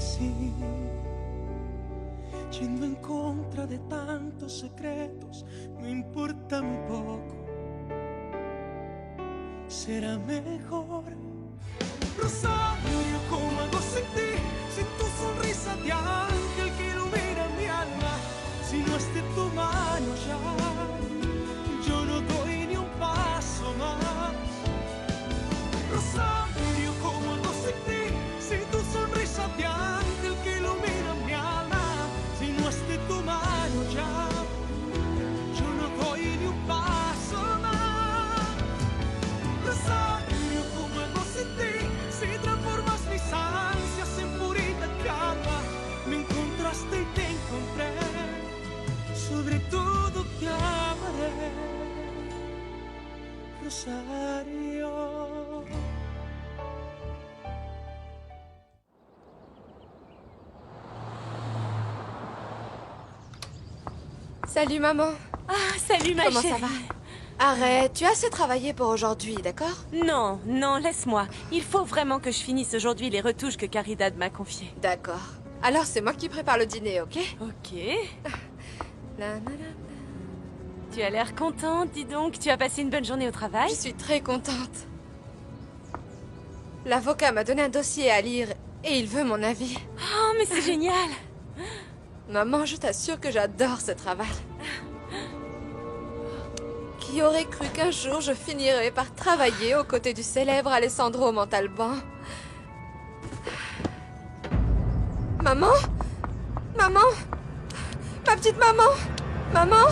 sí, yendo en contra de tantos secretos, no importa muy poco, será mejor. Rosario, ¿cómo hago sin ti? Sin tu sonrisa de ángel que ilumina mi alma, si no es de tu mano ya, yo no doy ni un paso más. Rosario, ¿cómo hago sin ti? Sin tu sonrisa de ángel que ilumina mi alma, si no es de tu mano ya, yo no doy ni un paso más. Rosario, ¿cómo hago sin ti? Si transformas mis ansias en purita calma, me encontraste y te encontré, sobre todo te amaré, Rosario. Salut maman. Ah, salut ma Comment chérie. ça va? Arrête, tu as assez travaillé pour aujourd'hui, d'accord? Non, non, laisse-moi. Il faut vraiment que je finisse aujourd'hui les retouches que Caridad m'a confiées. D'accord. Alors c'est moi qui prépare le dîner, ok? Ok. La, la, la. Tu as l'air contente, dis donc. Tu as passé une bonne journée au travail? Je suis très contente. L'avocat m'a donné un dossier à lire et il veut mon avis. Oh, mais c'est génial. Maman, je t'assure que j'adore ce travail. Qui aurait cru qu'un jour je finirais par travailler aux côtés du célèbre Alessandro Montalban? Maman? Maman? Ma petite maman? Maman?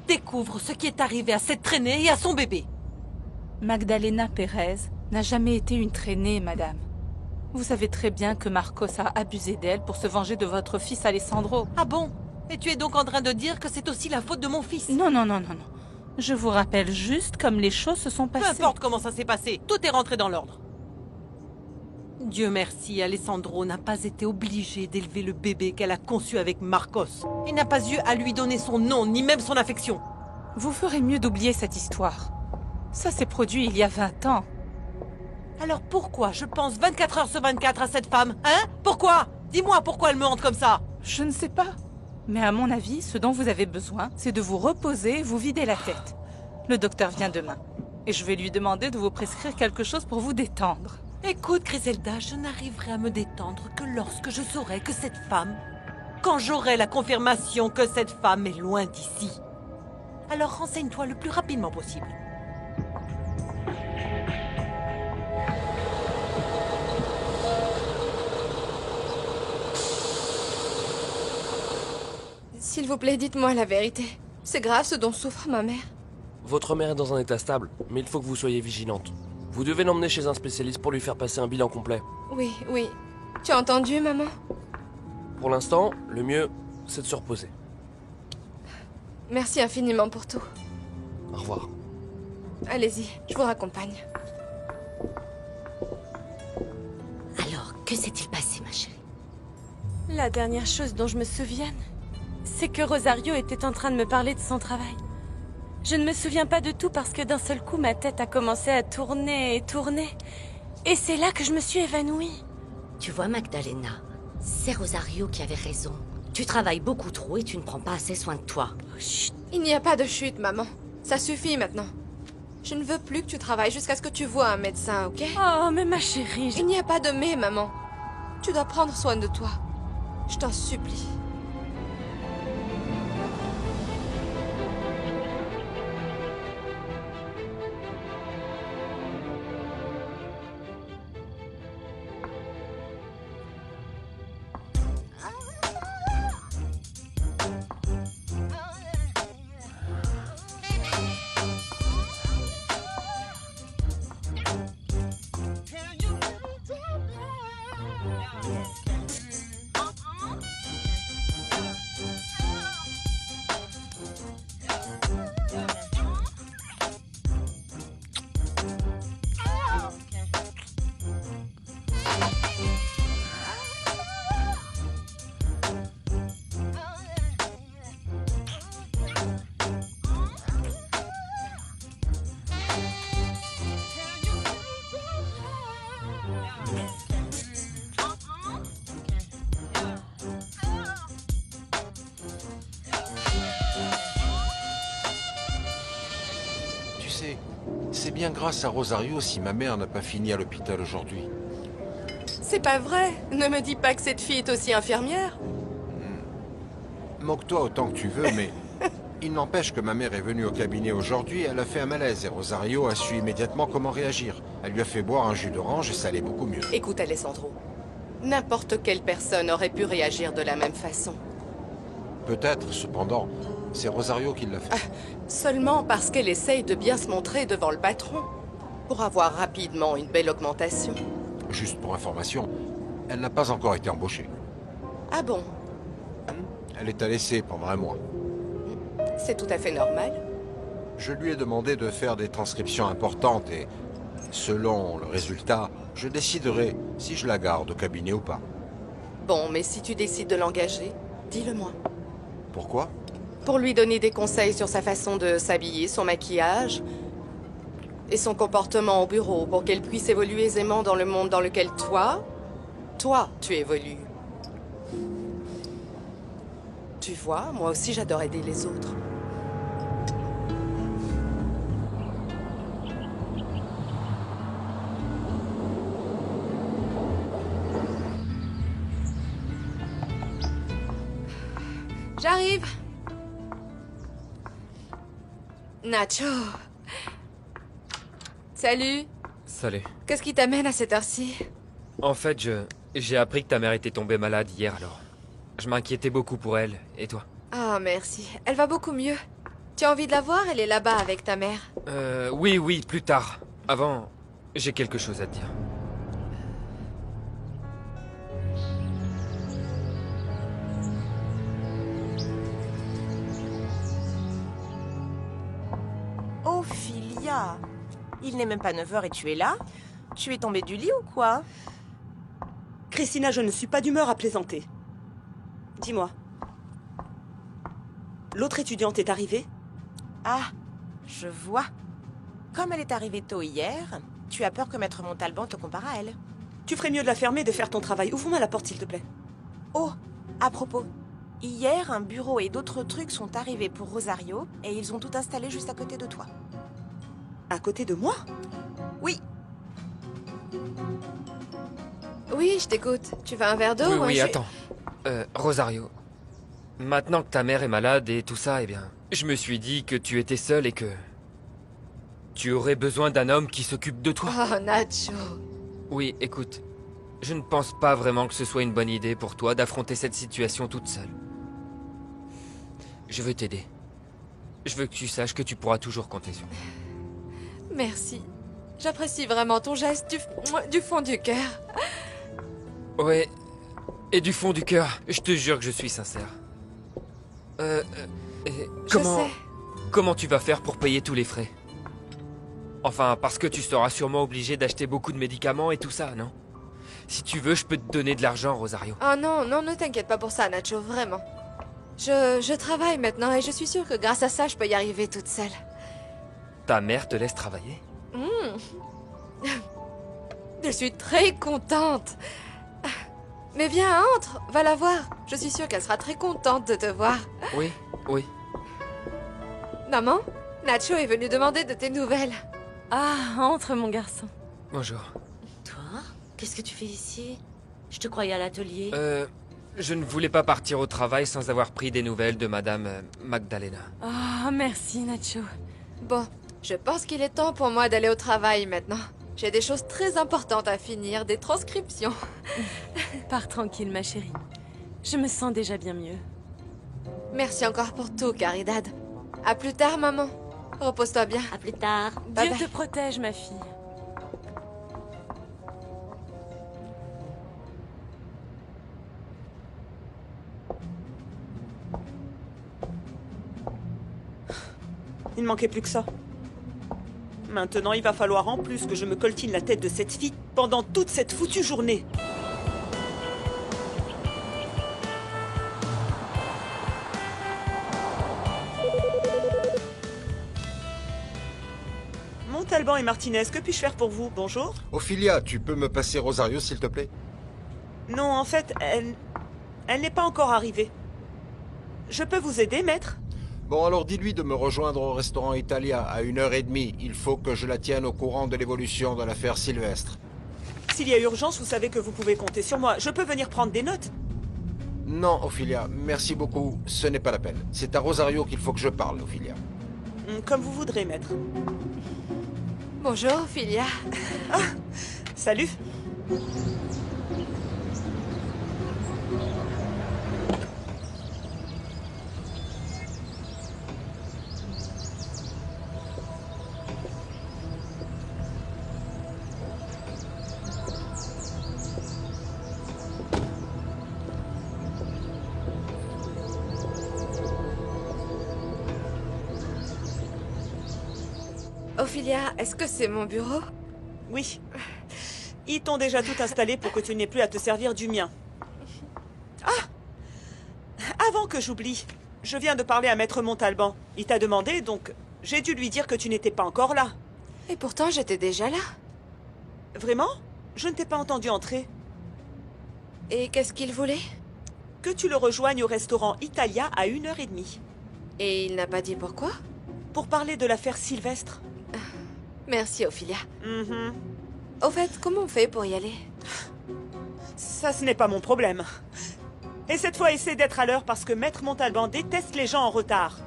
Découvre ce qui est arrivé à cette traînée et à son bébé. Magdalena Pérez n'a jamais été une traînée, madame. Vous savez très bien que Marcos a abusé d'elle pour se venger de votre fils Alessandro. Ah bon? Et tu es donc en train de dire que c'est aussi la faute de mon fils? Non, non, non, non, non. Je vous rappelle juste comme les choses se sont Peu passées. importe comment ça s'est passé, tout est rentré dans l'ordre. Dieu merci, Alessandro n'a pas été obligé d'élever le bébé qu'elle a conçu avec Marcos. Il n'a pas eu à lui donner son nom, ni même son affection. Vous ferez mieux d'oublier cette histoire. Ça s'est produit il y a 20 ans. Alors pourquoi je pense 24 heures sur 24 à cette femme, hein? Pourquoi? Dis-moi pourquoi elle me hante comme ça. Je ne sais pas. Mais à mon avis, ce dont vous avez besoin, c'est de vous reposer et vous vider la tête. Le docteur vient demain. Et je vais lui demander de vous prescrire quelque chose pour vous détendre. Écoute, Griselda, je n'arriverai à me détendre que lorsque je saurai que cette femme... Quand j'aurai la confirmation que cette femme est loin d'ici. Alors renseigne-toi le plus rapidement possible. S'il vous plaît, dites-moi la vérité. C'est grave ce dont souffre ma mère. Votre mère est dans un état stable, mais il faut que vous soyez vigilante. Vous devez l'emmener chez un spécialiste pour lui faire passer un bilan complet. Oui, oui. Tu as entendu, maman? Pour l'instant, le mieux, c'est de se reposer. Merci infiniment pour tout. Au revoir. Allez-y, je vous raccompagne. Alors, que s'est-il passé, ma chérie? La dernière chose dont je me souvienne, c'est que Rosario était en train de me parler de son travail. Je ne me souviens pas de tout parce que d'un seul coup, ma tête a commencé à tourner et tourner. Et c'est là que je me suis évanouie. Tu vois, Magdalena, c'est Rosario qui avait raison. Tu travailles beaucoup trop et tu ne prends pas assez soin de toi. Oh, chut. Il n'y a pas de chute, maman. Ça suffit maintenant. Je ne veux plus que tu travailles jusqu'à ce que tu vois un médecin, ok? Oh, mais ma chérie, Il n'y a pas de mais, maman. Tu dois prendre soin de toi. Je t'en supplie. Tu sais, c'est bien grâce à Rosario si ma mère n'a pas fini à l'hôpital aujourd'hui. C'est pas vrai. Ne me dis pas que cette fille est aussi infirmière. Moque-toi autant que tu veux, mais il n'empêche que ma mère est venue au cabinet aujourd'hui, elle a fait un malaise et Rosario a su immédiatement comment réagir. Elle lui a fait boire un jus d'orange et ça allait beaucoup mieux. Écoute, Alessandro. N'importe quelle personne aurait pu réagir de la même façon. Peut-être, cependant, c'est Rosario qui l'a fait. Seulement parce qu'elle essaye de bien se montrer devant le patron. Pour avoir rapidement une belle augmentation. Juste pour information, elle n'a pas encore été embauchée. Ah bon? Elle est à l'essai pendant un mois. C'est tout à fait normal. Je lui ai demandé de faire des transcriptions importantes et, selon le résultat, je déciderai si je la garde au cabinet ou pas. Bon, mais si tu décides de l'engager, dis-le-moi. Pourquoi? Pour lui donner des conseils sur sa façon de s'habiller, son maquillage et son comportement au bureau pour qu'elle puisse évoluer aisément dans le monde dans lequel toi, tu évolues. Tu vois, moi aussi j'adore aider les autres. J'arrive. Nacho. Salut. Salut. Qu'est-ce qui t'amène à cette heure-ci? En fait, j'ai appris que ta mère était tombée malade hier alors. Je m'inquiétais beaucoup pour elle. Et toi? Ah, merci. Elle va beaucoup mieux. Tu as envie de la voir? Elle est là-bas avec ta mère. Oui, plus tard. Avant, j'ai quelque chose à te dire. Ophilia, il n'est même pas 9h et tu es là? Tu es tombée du lit ou quoi? Christina, je ne suis pas d'humeur à plaisanter. Dis-moi. L'autre étudiante est arrivée? Ah, je vois. Comme elle est arrivée tôt hier, tu as peur que Maître Montalban te compare à elle. Tu ferais mieux de la fermer et de faire ton travail. Ouvre-moi la porte, s'il te plaît. Oh, à propos. Hier, un bureau et d'autres trucs sont arrivés pour Rosario et ils ont tout installé juste à côté de toi. À côté de moi? Oui. Oui, je t'écoute. Tu veux un verre d'eau? Oui, attends. Rosario. Maintenant que ta mère est malade et tout ça, eh bien, je me suis dit que tu étais seule et que... tu aurais besoin d'un homme qui s'occupe de toi. Oh, Nacho. Oui, écoute. Je ne pense pas vraiment que ce soit une bonne idée pour toi d'affronter cette situation toute seule. Je veux t'aider. Je veux que tu saches que tu pourras toujours compter sur moi. Merci. J'apprécie vraiment ton geste du fond du cœur. Ouais. Et du fond du cœur, je te jure que je suis sincère. Comment tu vas faire pour payer tous les frais? Enfin, parce que tu seras sûrement obligé d'acheter beaucoup de médicaments et tout ça, non? Si tu veux, je peux te donner de l'argent, Rosario. Oh non, ne t'inquiète pas pour ça, Nacho, vraiment. Je travaille maintenant et je suis sûre que grâce à ça, je peux y arriver toute seule. Ta mère te laisse travailler? Je suis très contente. Mais viens, entre, va la voir. Je suis sûre qu'elle sera très contente de te voir. Oui. Maman, Nacho est venu demander de tes nouvelles. Ah, entre, mon garçon. Bonjour. Toi? Qu'est-ce que tu fais ici? Je te croyais à l'atelier. Je ne voulais pas partir au travail sans avoir pris des nouvelles de Madame Magdalena. Oh, merci, Nacho. Bon, je pense qu'il est temps pour moi d'aller au travail maintenant. J'ai des choses très importantes à finir, des transcriptions. Pars tranquille, ma chérie. Je me sens déjà bien mieux. Merci encore pour tout, Caridad. À plus tard, maman. Repose-toi bien. À plus tard. Bye Dieu bye. te protège, ma fille. Il ne manquait plus que ça. Maintenant, il va falloir en plus que je me coltine la tête de cette fille pendant toute cette foutue journée. Montalban et Martinez, que puis-je faire pour vous? Bonjour. Ophelia, tu peux me passer Rosario, s'il te plaît? Non, en fait, elle n'est pas encore arrivée. Je peux vous aider, maître? Bon, alors dis-lui de me rejoindre au restaurant Italia à 1h30. Il faut que je la tienne au courant de l'évolution de l'affaire Sylvestre. S'il y a urgence, vous savez que vous pouvez compter sur moi. Je peux venir prendre des notes? Non, Ophelia, merci beaucoup. Ce n'est pas la peine. C'est à Rosario qu'il faut que je parle, Ophelia. Comme vous voudrez, maître. Bonjour, Ophelia. Ah, salut. Ophelia, est-ce que c'est mon bureau? Oui. Ils t'ont déjà tout installé pour que tu n'aies plus à te servir du mien. Ah! Avant que j'oublie, je viens de parler à Maître Montalban. Il t'a demandé, donc j'ai dû lui dire que tu n'étais pas encore là. Et pourtant, j'étais déjà là. Vraiment? Je ne t'ai pas entendu entrer. Et qu'est-ce qu'il voulait? Que tu le rejoignes au restaurant Italia à 1h30. Et il n'a pas dit pourquoi? Pour parler de l'affaire Sylvestre. Merci, Ophelia. Mhm. Au fait, comment on fait pour y aller? Ça, ce n'est pas mon problème. Et cette fois, essaie d'être à l'heure parce que Maître Montalban déteste les gens en retard.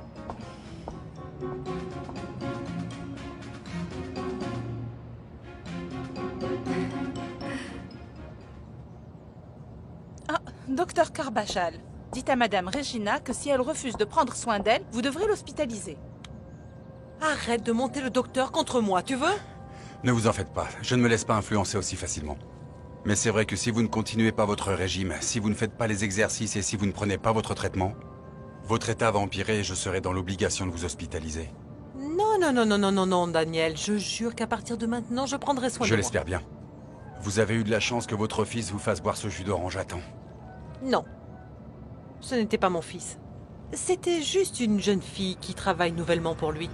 Ah, docteur Carbachal, dites à Madame Regina que si elle refuse de prendre soin d'elle, vous devrez l'hospitaliser. Arrête de monter le docteur contre moi, tu veux? Ne vous en faites pas, je ne me laisse pas influencer aussi facilement. Mais c'est vrai que si vous ne continuez pas votre régime, si vous ne faites pas les exercices et si vous ne prenez pas votre traitement, votre état va empirer et je serai dans l'obligation de vous hospitaliser. Non, non, non, non, non, non, non, Daniel. Je jure qu'à partir de maintenant, je prendrai soin de Je moi. l'espère bien. Vous avez eu de la chance que votre fils vous fasse boire ce jus d'orange à temps. Non. Ce n'était pas mon fils. C'était juste une jeune fille qui travaille nouvellement pour lui.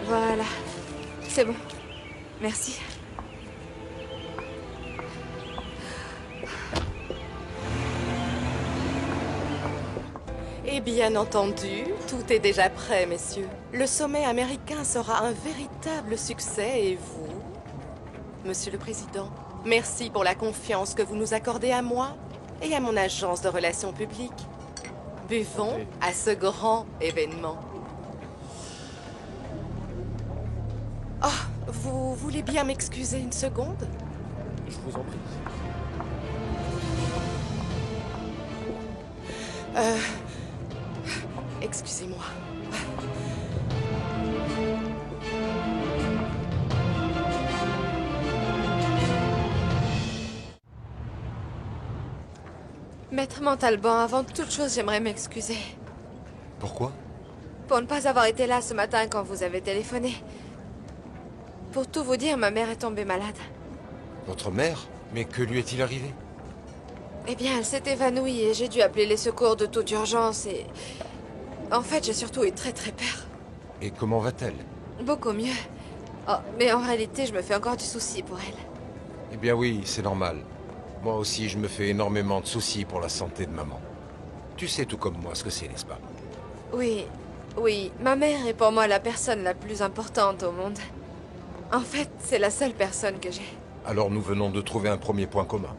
Voilà. C'est bon. Merci. Et bien entendu, tout est déjà prêt, messieurs. Le sommet américain sera un véritable succès et vous, Monsieur le Président, merci pour la confiance que vous nous accordez à moi et à mon agence de relations publiques. Buvons à ce grand événement. Oh, vous voulez bien m'excuser une seconde? Je vous en prie. Excusez-moi. Maître Montalban, avant toute chose, j'aimerais m'excuser. Pourquoi? Pour ne pas avoir été là ce matin quand vous avez téléphoné. Pour tout vous dire, ma mère est tombée malade. Votre mère? Mais que lui est-il arrivé? Eh bien, elle s'est évanouie et j'ai dû appeler les secours de toute urgence et... En fait, j'ai surtout eu très très peur. Et comment va-t-elle? Beaucoup mieux. Oh, mais en réalité, je me fais encore du souci pour elle. Eh bien oui, c'est normal. Moi aussi, je me fais énormément de soucis pour la santé de maman. Tu sais tout comme moi ce que c'est, n'est-ce pas? Oui, oui, ma mère est pour moi la personne la plus importante au monde. En fait, c'est la seule personne que j'ai. Alors nous venons de trouver un premier point commun.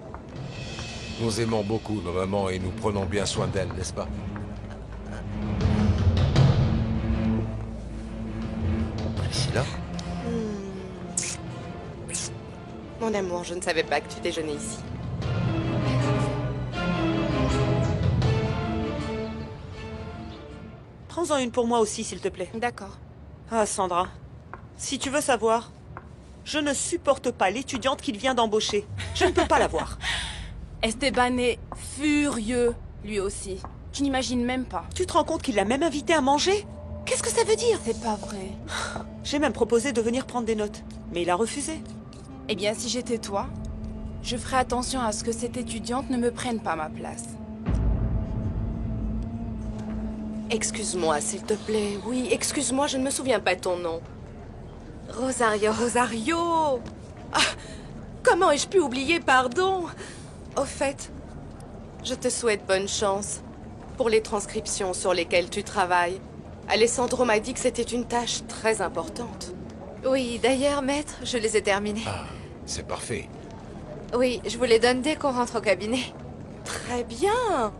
Nous aimons beaucoup nos mamans et nous prenons bien soin d'elles, n'est-ce pas? Priscilla? Mon amour, je ne savais pas que tu déjeunais ici. Prends-en une pour moi aussi, s'il te plaît. D'accord. Ah, Sandra, si tu veux savoir, je ne supporte pas l'étudiante qu'il vient d'embaucher. Je ne peux pas la voir. Esteban est furieux, lui aussi. Tu n'imagines même pas. Tu te rends compte qu'il l'a même invité à manger? Qu'est-ce que ça veut dire? C'est pas vrai. J'ai même proposé de venir prendre des notes, mais il a refusé. Eh bien, si j'étais toi, je ferais attention à ce que cette étudiante ne me prenne pas ma place. Excuse-moi, s'il te plaît. Oui, excuse-moi, je ne me souviens pas de ton nom. Rosario. Rosario! Ah, comment ai-je pu oublier, pardon? Au fait, je te souhaite bonne chance pour les transcriptions sur lesquelles tu travailles. Alessandro m'a dit que c'était une tâche très importante. Oui, d'ailleurs, maître, je les ai terminées. Ah, c'est parfait. Oui, je vous les donne dès qu'on rentre au cabinet. Très bien!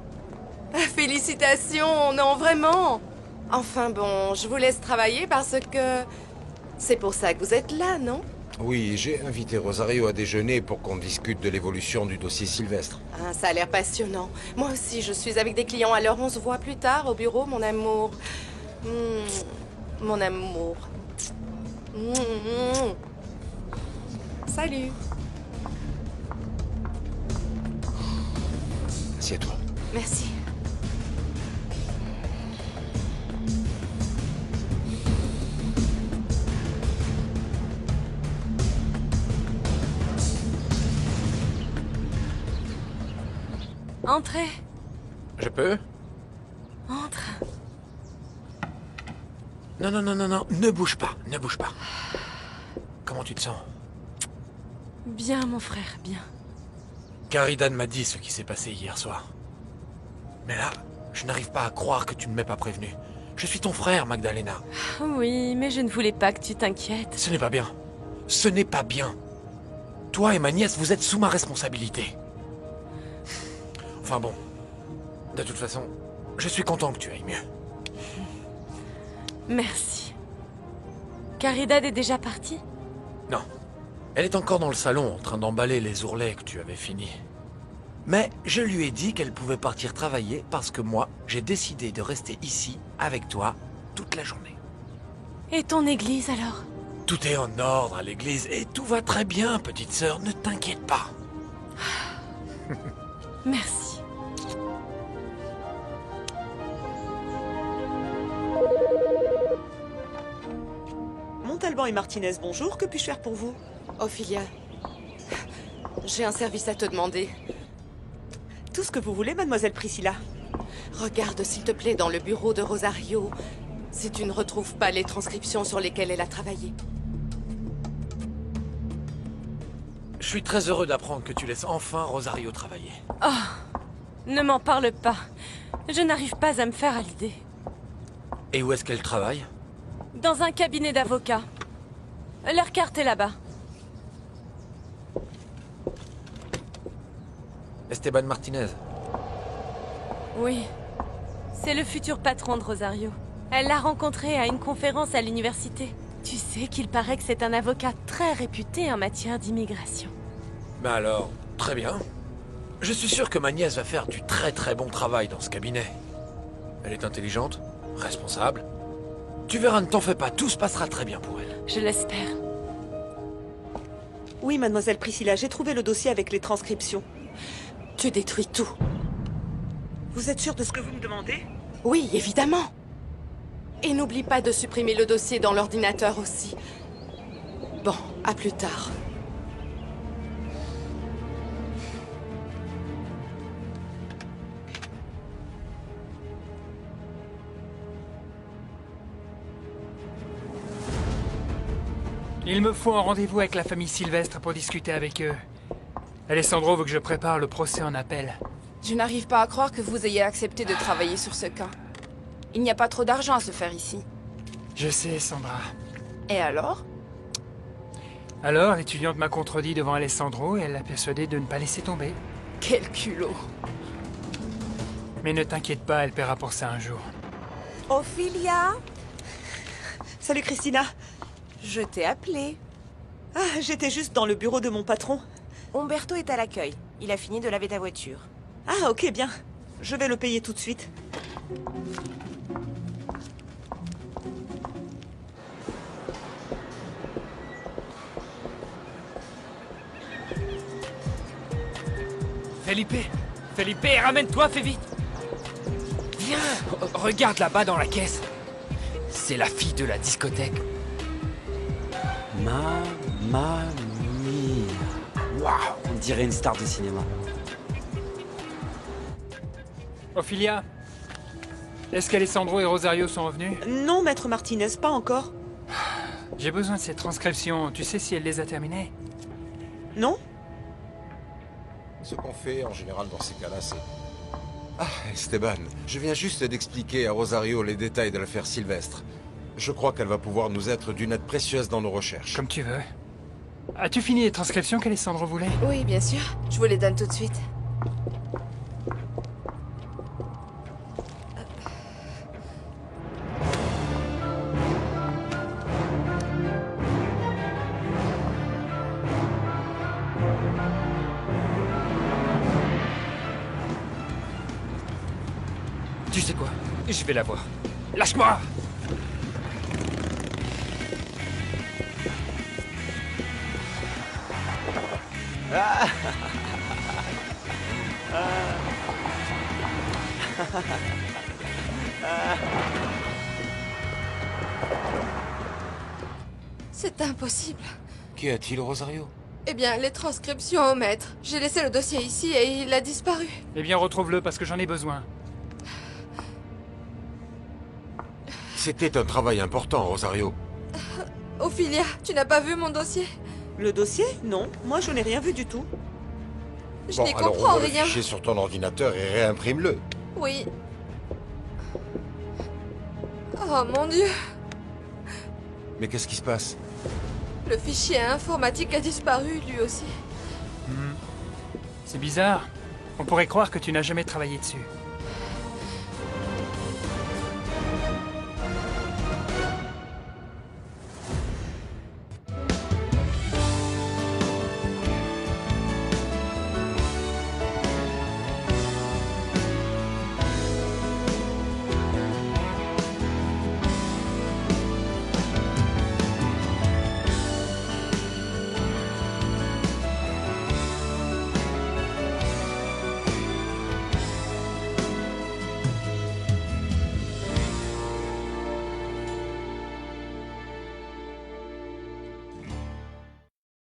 Félicitations, non, vraiment! Enfin bon, je vous laisse travailler parce que... C'est pour ça que vous êtes là, non? Oui, j'ai invité Rosario à déjeuner pour qu'on discute de l'évolution du dossier Sylvestre. Ah, ça a l'air passionnant. Moi aussi, je suis avec des clients, alors on se voit plus tard au bureau, mon amour. Mon amour. Salut. Assieds-toi. Merci. Entrez. Je peux? Entre. Non, ne bouge pas, ne bouge pas. Comment tu te sens? Bien, mon frère, bien. Caridan m'a dit ce qui s'est passé hier soir. Mais là, je n'arrive pas à croire que tu ne m'aies pas prévenu. Je suis ton frère, Magdalena. Oui, mais je ne voulais pas que tu t'inquiètes. Ce n'est pas bien. Ce n'est pas bien. Toi et ma nièce, vous êtes sous ma responsabilité. Enfin bon. De toute façon, je suis content que tu ailles mieux. Merci. Caridad est déjà partie? Non. Elle est encore dans le salon, en train d'emballer les ourlets que tu avais finis. Mais je lui ai dit qu'elle pouvait partir travailler parce que moi, j'ai décidé de rester ici, avec toi, toute la journée. Et ton église, alors? Tout est en ordre à l'église et tout va très bien, petite sœur, ne t'inquiète pas. Merci. Montalban et Martinez, bonjour, que puis-je faire pour vous? Ophelia, j'ai un service à te demander. Tout ce que vous voulez, mademoiselle Priscilla. Regarde, s'il te plaît, dans le bureau de Rosario, si tu ne retrouves pas les transcriptions sur lesquelles elle a travaillé. Je suis très heureux d'apprendre que tu laisses enfin Rosario travailler. Oh, ne m'en parle pas. Je n'arrive pas à me faire à l'idée. Et où est-ce qu'elle travaille? Dans un cabinet d'avocats. Leur carte est là-bas. Esteban Martinez. Oui. C'est le futur patron de Rosario. Elle l'a rencontré à une conférence à l'université. Tu sais qu'il paraît que c'est un avocat très réputé en matière d'immigration. Ben alors, très bien. Je suis sûr que ma nièce va faire du très bon travail dans ce cabinet. Elle est intelligente, responsable. Tu verras, ne t'en fais pas, tout se passera très bien pour elle. Je l'espère. Oui, mademoiselle Priscilla, j'ai trouvé le dossier avec les transcriptions. Tu détruis tout. Vous êtes sûre de ce que vous me demandez? Oui, évidemment. Et n'oublie pas de supprimer le dossier dans l'ordinateur aussi. Bon, à plus tard. Il me faut un rendez-vous avec la famille Sylvestre pour discuter avec eux. Alessandro veut que je prépare le procès en appel. Je n'arrive pas à croire que vous ayez accepté de travailler sur ce cas. Il n'y a pas trop d'argent à se faire ici. Je sais, Sandra. Et alors? Alors, l'étudiante m'a contredit devant Alessandro et elle l'a persuadé de ne pas laisser tomber. Quel culot. Mais ne t'inquiète pas, elle paiera pour ça un jour. Ophelia? Salut Christina. Je t'ai appelé. Ah, j'étais juste dans le bureau de mon patron. Umberto est à l'accueil. Il a fini de laver ta voiture. Ah, ok, bien. Je vais le payer tout de suite. Felipe, ramène-toi, fais vite. Viens, regarde là-bas dans la caisse. C'est la fille de la discothèque. Mamma mia. Waouh, on dirait une star de cinéma. Ophelia, Est-ce qu'Alessandro et Rosario sont revenus? Non, maître Martinez, pas encore. J'ai besoin de ces transcriptions. Tu sais si elle les a terminées? Non? Ce qu'on fait en général dans ces cas-là, c'est... Ah, Esteban, je viens juste d'expliquer à Rosario les détails de l'affaire Sylvestre. Je crois qu'elle va pouvoir nous être d'une aide précieuse dans nos recherches. Comme tu veux. As-tu fini les transcriptions qu'Alessandro voulait? Oui, bien sûr. Je vous les donne tout de suite. Tu sais quoi? Je vais la voir. Lâche-moi! C'est impossible. Qu'y a-t-il, Rosario? Eh bien, les transcriptions au maître. J'ai laissé le dossier ici et il a disparu. Eh bien, retrouve-le parce que j'en ai besoin. C'était un travail important, Rosario. Ophelia, tu n'as pas vu mon dossier? Le dossier? Non, moi je n'ai rien vu du tout. Je Bon, n'y alors comprends ouvre le rien. fichier sur ton ordinateur et réimprime-le. Oui. Oh mon Dieu. Mais qu'est-ce qui se passe? Le fichier informatique a disparu, lui aussi. C'est bizarre. On pourrait croire que tu n'as jamais travaillé dessus.